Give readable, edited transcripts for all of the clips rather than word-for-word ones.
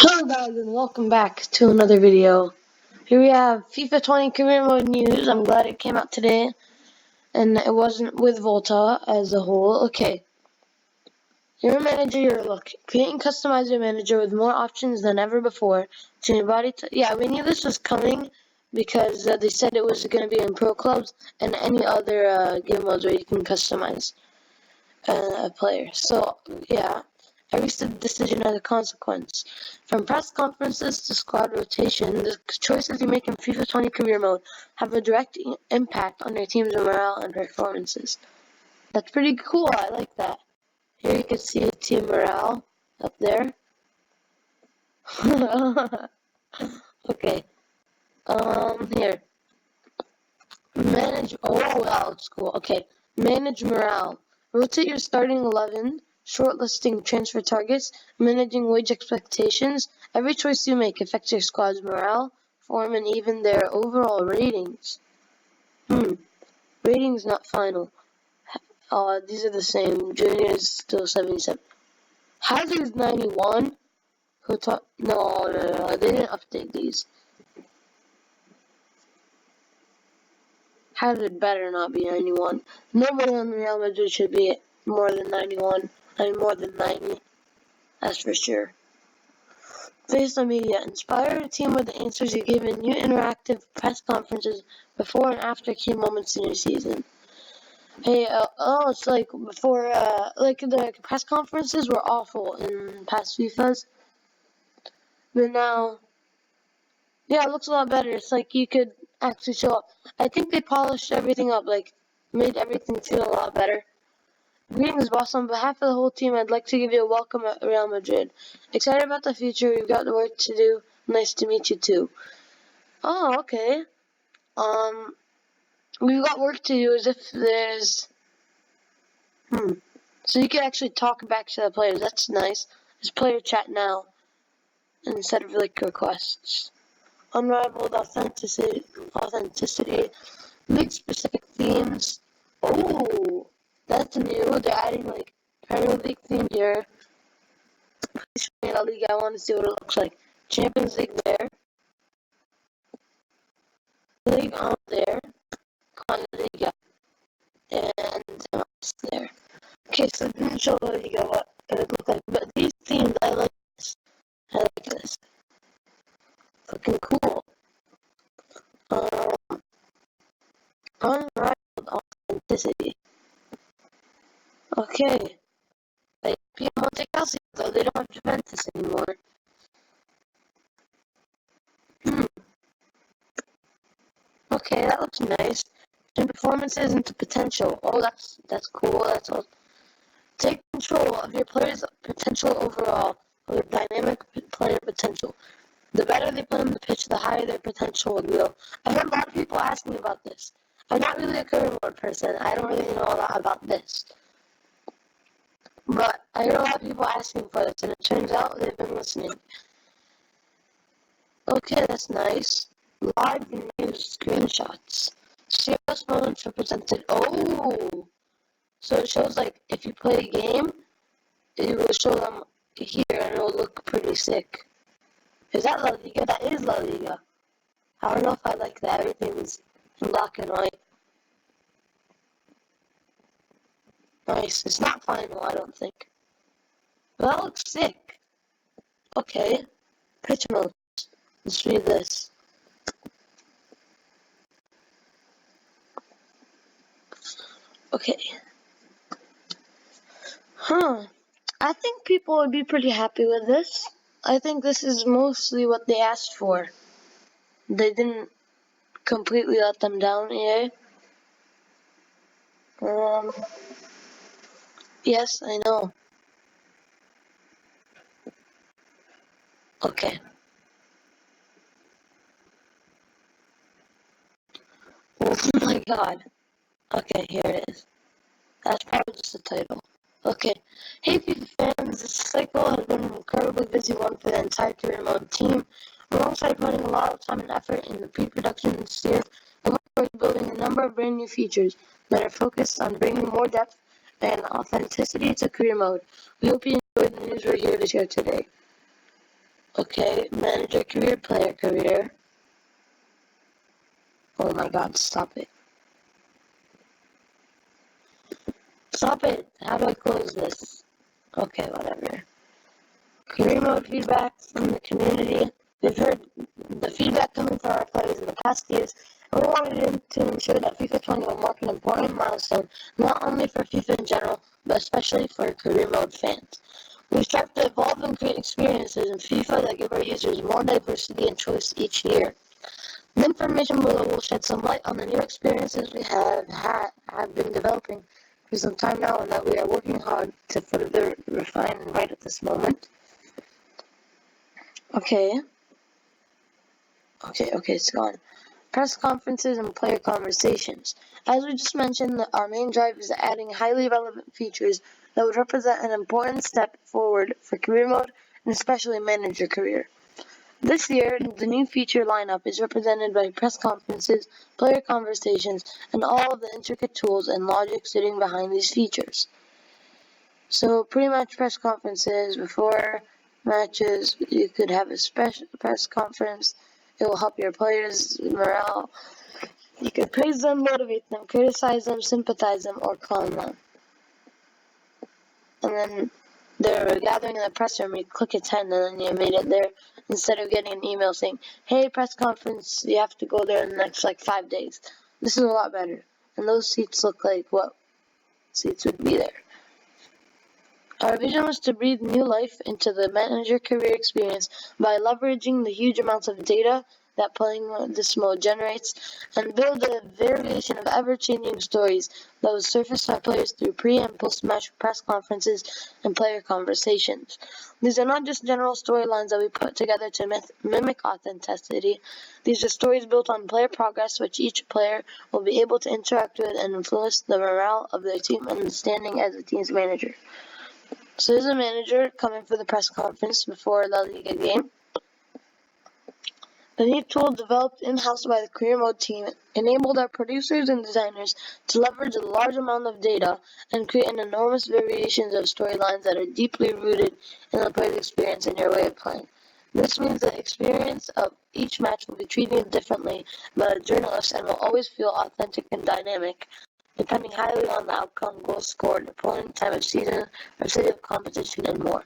Hello guys and welcome back to another video. Here we have FIFA 20 career mode news. I'm glad it came out today and it wasn't with Volta as a whole. Okay, your manager, create and customize your manager with more options than ever before. Yeah, we knew this was coming because they said it was going to be in pro clubs and any other game modes where you can customize a player. So yeah, every decision has a consequence. From press conferences to squad rotation, the choices you make in FIFA 20 career mode have a direct impact on your team's morale and performances. That's pretty cool. I like that. Here you can see team morale up there. Okay. Here. Manage. Oh, wow, it's cool. Okay. Manage morale. Rotate your starting 11, shortlisting transfer targets, managing wage expectations. Every choice you make affects your squad's morale, form, and even their overall ratings. Ratings not final. These are the same. Junior's still 77. Hazard's 91. No, they didn't update these. Hazard better not be 91. Nobody on Real Madrid should be more than 91. I mean, more than 90. That's for sure. Face the media. Inspire a team with the answers you give in new interactive press conferences before and after key moments in your season. Hey, it's like before, like the press conferences were awful in past FIFAs. But now, yeah, it looks a lot better. It's like you could actually show up. I think they polished everything up, like made everything feel a lot better. Greetings, boss. On behalf of the whole team, I'd like to give you a welcome at Real Madrid. Excited about the future. We've got the work to do. Nice to meet you too. Oh, okay. We've got work to do as if there's So you can actually talk back to the players. That's nice. There's player chat now instead of like requests. Unrivaled authenticity, league-specific themes. Oh, that's new. They're adding like Premier League theme here. Please show me La Liga. I want to see what it looks like. Champions League there. League on there. Con Liga. And MLS there. Okay, so it didn't show La Liga what it would look like. But these themes, I like this. I like this. Fucking cool. Unrivaled authenticity. Okay. Like, Piemonte Calcio, though, they don't have Juventus anymore. Okay, that looks nice. Turn performances into potential. Oh, that's cool. That's all. Take control of your player's potential overall, or their dynamic player potential. The better they play on the pitch, the higher their potential will grow. I've had a lot of people ask me about this. I'm not really a career mode person. I don't really know a lot about this. But I hear a lot of people asking for this, and it turns out they've been listening. Okay, that's nice. Live news screenshots. Serious moments are presented. Oh! So it shows, like, if you play a game, it will show them here, and it will look pretty sick. Is that La Liga? That is La Liga. I don't know if I like that. Everything's in black and white. Nice. It's not final, I don't think. But that looks sick. Okay. Pitch mode. Let's read this. Okay. I think people would be pretty happy with this. I think this is mostly what they asked for. They didn't completely let them down, EA. Yes, I know. Okay. Oh my god. Okay, here it is. That's probably just the title. Okay. Hey FIFA fans, this cycle has been an incredibly busy one for the entire career mode team. Alongside putting a lot of time and effort in the pre-production this year, we're building a number of brand new features that are focused on bringing more depth and authenticity to career mode. We hope you enjoyed the news we're here to share today. Okay, manager career, player career. Oh my god, stop it. Stop it! How do I close this? Okay, whatever. Career mode feedback from the community. We've heard the feedback coming from our players in the past years, and we wanted to ensure that FIFA 20 will mark an important milestone, not only for FIFA in general, but especially for career mode fans. We strive to evolve and create experiences in FIFA that give our users more diversity and choice each year. The information below will shed some light on the new experiences we have been developing for some time now, and that we are working hard to further refine right at this moment. Okay, it's gone. Press conferences and player conversations. As we just mentioned, our main drive is adding highly relevant features that would represent an important step forward for career mode and especially manager career. This year, the new feature lineup is represented by press conferences, player conversations, and all of the intricate tools and logic sitting behind these features. So pretty much press conferences before matches, you could have a special press conference. It will help your players' morale. You could praise them, motivate them, criticize them, sympathize them, or calm them. And then they're gathering in the press room, you click attend, and then you made it there instead of getting an email saying, hey, press conference, you have to go there in the next 5 days. This is a lot better. And those seats look like what seats would be there. Our vision was to breathe new life into the manager career experience by leveraging the huge amounts of data that playing this mode generates and build a variation of ever-changing stories that would surface our players through pre- and post-match press conferences and player conversations. These are not just general storylines that we put together to mimic authenticity. These are stories built on player progress, which each player will be able to interact with and influence the morale of their team and standing as a team's manager. So there's a manager coming for the press conference before La Liga game. The new tool developed in-house by the Career Mode team enabled our producers and designers to leverage a large amount of data and create an enormous variations of storylines that are deeply rooted in the player's experience and your way of playing. This means the experience of each match will be treated differently by a journalist and will always feel authentic and dynamic, depending highly on the outcome, goals scored, opponent, time of season, or city of competition, and more.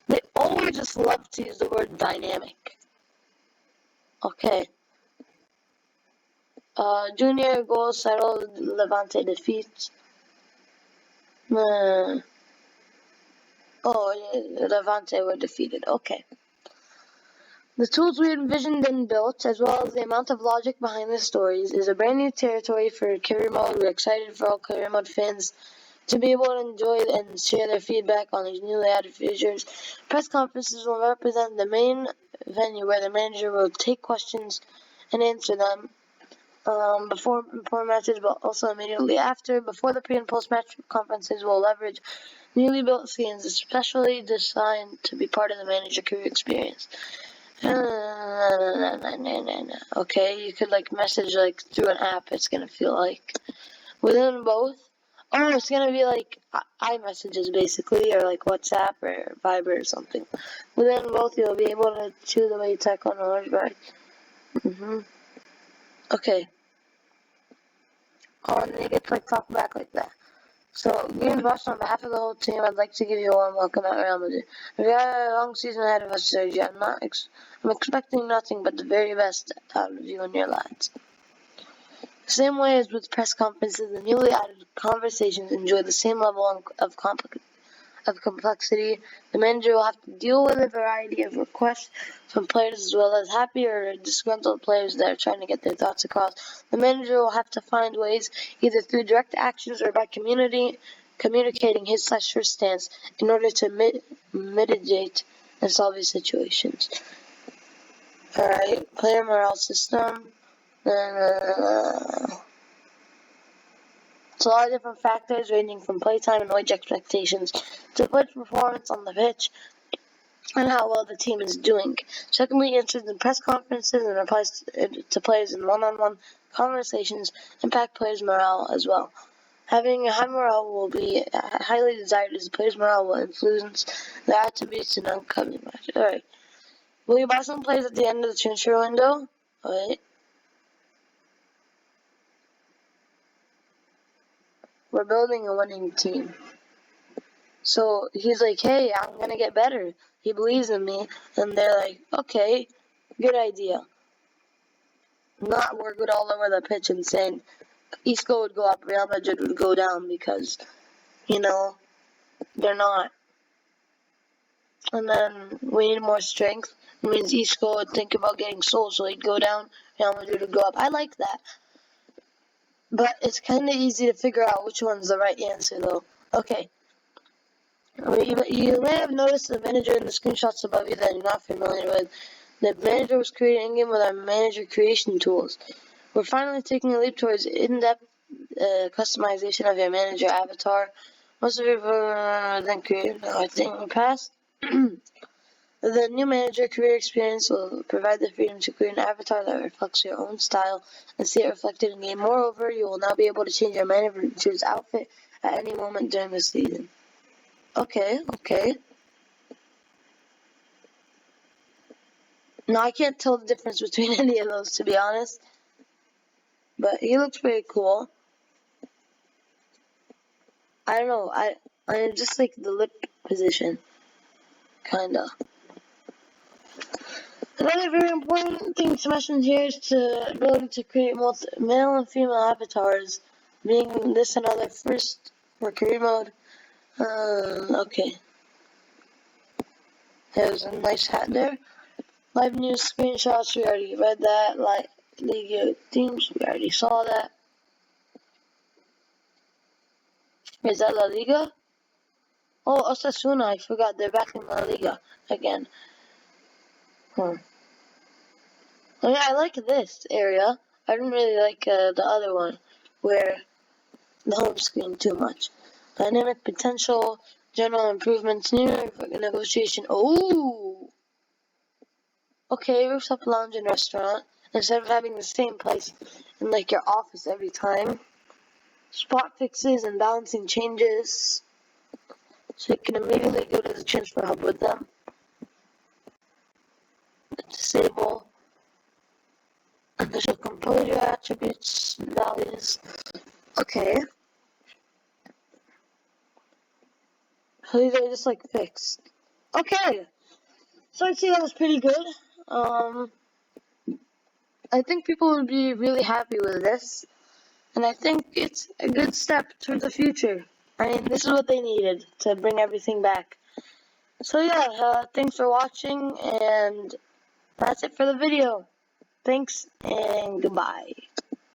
They always just love to use the word dynamic. Okay. Junior goals settled, Levante defeats. Oh, Levante were defeated. Okay. The tools we envisioned and built, as well as the amount of logic behind the stories, is a brand new territory for career mode. We're excited for all career mode fans to be able to enjoy and share their feedback on these newly added features. Press conferences will represent the main venue where the manager will take questions and answer them before matches, but also immediately after. Before the pre- and post-match conferences will leverage newly built scenes, especially designed to be part of the manager career experience. Okay, you could message through an app. It's gonna feel like within both. Oh, it's gonna be like iMessages basically, or WhatsApp or Viber or something. Within both, you'll be able to choose the way you type on a large bag. Okay. Oh, and then you get to talk back like that. So, Green Boss, on behalf of the whole team, I'd like to give you a warm welcome at Real Madrid. We got a long season ahead of us, Sergio. I'm expecting nothing but the very best out of you and your lads. The same way as with press conferences, the newly added conversations enjoy the same level of complexity. The manager will have to deal with a variety of requests from players as well as happy or disgruntled players that are trying to get their thoughts across. The manager will have to find ways, either through direct actions or by communicating his/her stance in order to mitigate and solve these situations. Alright, player morale system. It's a lot of different factors ranging from playtime and wage expectations to player performance on the pitch and how well the team is doing. Secondly, answers in press conferences and applies to players in one-on-one conversations impact players' morale as well. Having a high morale will be highly desired as the players' morale will influence the attributes in upcoming matches. Alright. Will you buy some plays at the end of the transfer window? Alright. We're building a winning team. So he's like, hey, I'm going to get better. He believes in me. And they're like, okay, good idea. Not we're good all over the pitch and saying Isco would go up, Real Madrid would go down because, you know, they're not. And then we need more strength. It means Isco would think about getting sold, so he'd go down, Real Madrid would go up. I like that. But it's kind of easy to figure out which one's the right answer, though. Okay. You may have noticed the manager in the screenshots above you that you're not familiar with. The manager was created in-game with our manager creation tools. We're finally taking a leap towards in-depth customization of your manager avatar. Most of you have then created I think in the past. The new manager career experience will provide the freedom to create an avatar that reflects your own style and see it reflected in game. Moreover, you will now be able to change your manager's outfit at any moment during the season. Okay. No, I can't tell the difference between any of those, to be honest. But he looks pretty cool. I don't know. I just like the lip position, kinda. Another very important thing to mention here is the ability to create both male and female avatars, being this another first for career mode. Okay. There's a nice hat there. Live news screenshots, we already read that. Like League teams, we already saw that. Is that La Liga? Oh, Osasuna, I forgot. They're back in La Liga again. Oh yeah, I like this area. I don't really like the other one, where the home screen too much. Dynamic potential, general improvements, new negotiation. Oh! Okay, rooftop lounge and restaurant. Instead of having the same place in like your office every time. Spot fixes and balancing changes. So you can immediately go to the transfer hub with them. Disable. Initial composure attributes, values. Okay. So these are just like fixed. Okay. So I'd say that was pretty good. I think people would be really happy with this. And I think it's a good step towards the future. I mean, this is what they needed to bring everything back. So yeah, thanks for watching, and that's it for the video. Thanks, and goodbye.